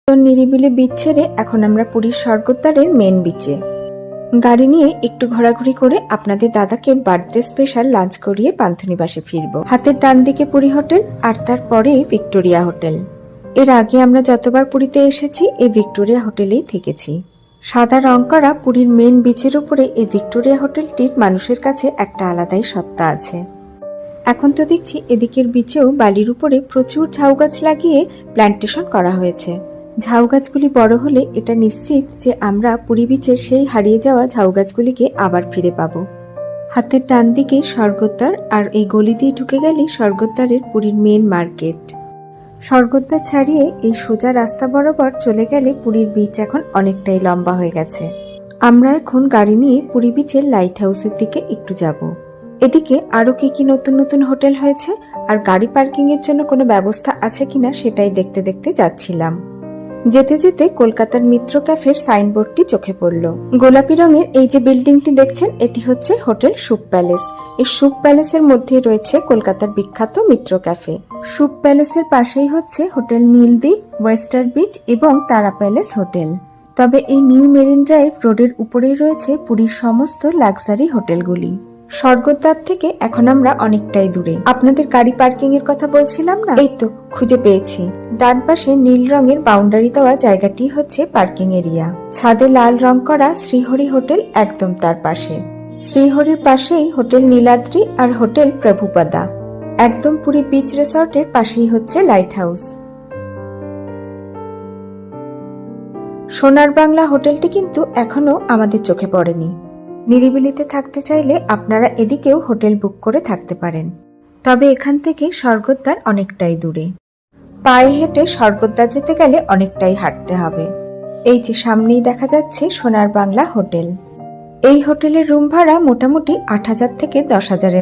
নিরিবিলি বিচ ছেড়ে এখন আমরা পুরীর স্বর্গদ্বারের মেন বিচে গাড়ি নিয়ে একটু ঘোরাঘুরি করে আপনাদের দাদাকে বার্থডে স্পেশাল লাঞ্চ করিয়ে পান্থনিবাসে ফিরবো। হাতের ডান দিকে পুরী হোটেল আর তারপরেই ভিক্টোরিয়া হোটেল। এর আগে আমরা যতবার পুরীতে এসেছি এই ভিক্টোরিয়া হোটেলেই থেকেছি। সাদা রং করা পুরীর মেন বিচের উপরে এই ভিক্টোরিয়া হোটেলটির মানুষের কাছে একটা আলাদাই সত্তা আছে। এখন তো দেখছি এদিকের বিচেও বালির উপরে প্রচুর ঝাউ গাছ লাগিয়ে প্ল্যান্টেশন করা হয়েছে। ঝাউ গাছগুলি বড় হলে এটা নিশ্চিত যে আমরা পুরী বিচের সেই হারিয়ে যাওয়া ঝাউ গাছগুলিকে আবার ফিরে পাবো। হাতের ডান দিকে স্বর্গদ্বার আর এই গলি দিয়ে ঢুকে গেলেই স্বর্গদ্বারের পুরীর মেন মার্কেট। স্বর্গদ্বার ছাড়িয়ে এই সোজা রাস্তা বরাবর চলে গেলে পুরীর বিচ এখন অনেকটাই লম্বা হয়ে গেছে। আমরা এখন গাড়ি নিয়ে পুরী বিচের লাইট হাউসের দিকে একটু যাব। এদিকে আরো কি কি নতুন নতুন হোটেল হয়েছে আর গাড়ি পার্কিং এর জন্য কোনো ব্যবস্থা আছে কিনা সেটাই দেখতে দেখতে যাচ্ছিলাম। যেতে যেতে কলকাতার মিত্র ক্যাফের সাইনবোর্ডটি চোখে পড়ল। গোলাপি রঙের এই যে বিল্ডিংটি দেখছেন এটি হচ্ছে হোটেল সুপ প্যালেস। এই সুপ প্যালেসের মধ্যে রয়েছে কলকাতার বিখ্যাত মিত্র ক্যাফে। সুপ প্যালেসের পাশেই হচ্ছে হোটেল নীলদ্বীপ, ওয়েস্টার বিচ এবং তারা প্যালেস হোটেল। তবে এই নিউ মেরিন ড্রাইভ রোডের উপরেই রয়েছে পুরীর সমস্ত লাক্সারি হোটেলগুলি। স্বর্গদ্বার থেকে এখন আমরা অনেকটাই দূরে। আপনাদের গাড়ি পার্কিং এর কথা বলছিলাম না, এই তো খুঁজে পেয়েছি। ডান পাশে নীল রঙের বাউন্ডারি দেওয়া জায়গাটি হচ্ছে পার্কিং এরিয়া। ছাদে লাল রং করা শ্রীহরি হোটেল একদম তার পাশে। শ্রীহরির পাশেই হোটেল নীলাদ্রি আর হোটেল প্রভুপাদা। একদম পুরী বিচ রিসর্টের পাশেই হচ্ছে লাইট হাউস। সোনার বাংলা হোটেলটি কিন্তু এখনো আমাদের চোখে পড়েনি। নিরিবিলিতে থাকতে চাইলে আপনারা এদিকেও হোটেল বুক করে থাকতে পারেন। তবে এখান থেকে স্বর্গদ্বার অনেকটাই দূরে। পায়ে হেঁটে স্বর্গদ্বার যেতে গেলে অনেকটাই হাঁটতে হবে। এই যে সামনেই দেখা যাচ্ছে সোনার বাংলা হোটেল। এই হোটেলের রুম ভাড়া মোটামুটি ৮,০০০ থেকে ১০,০০০-এর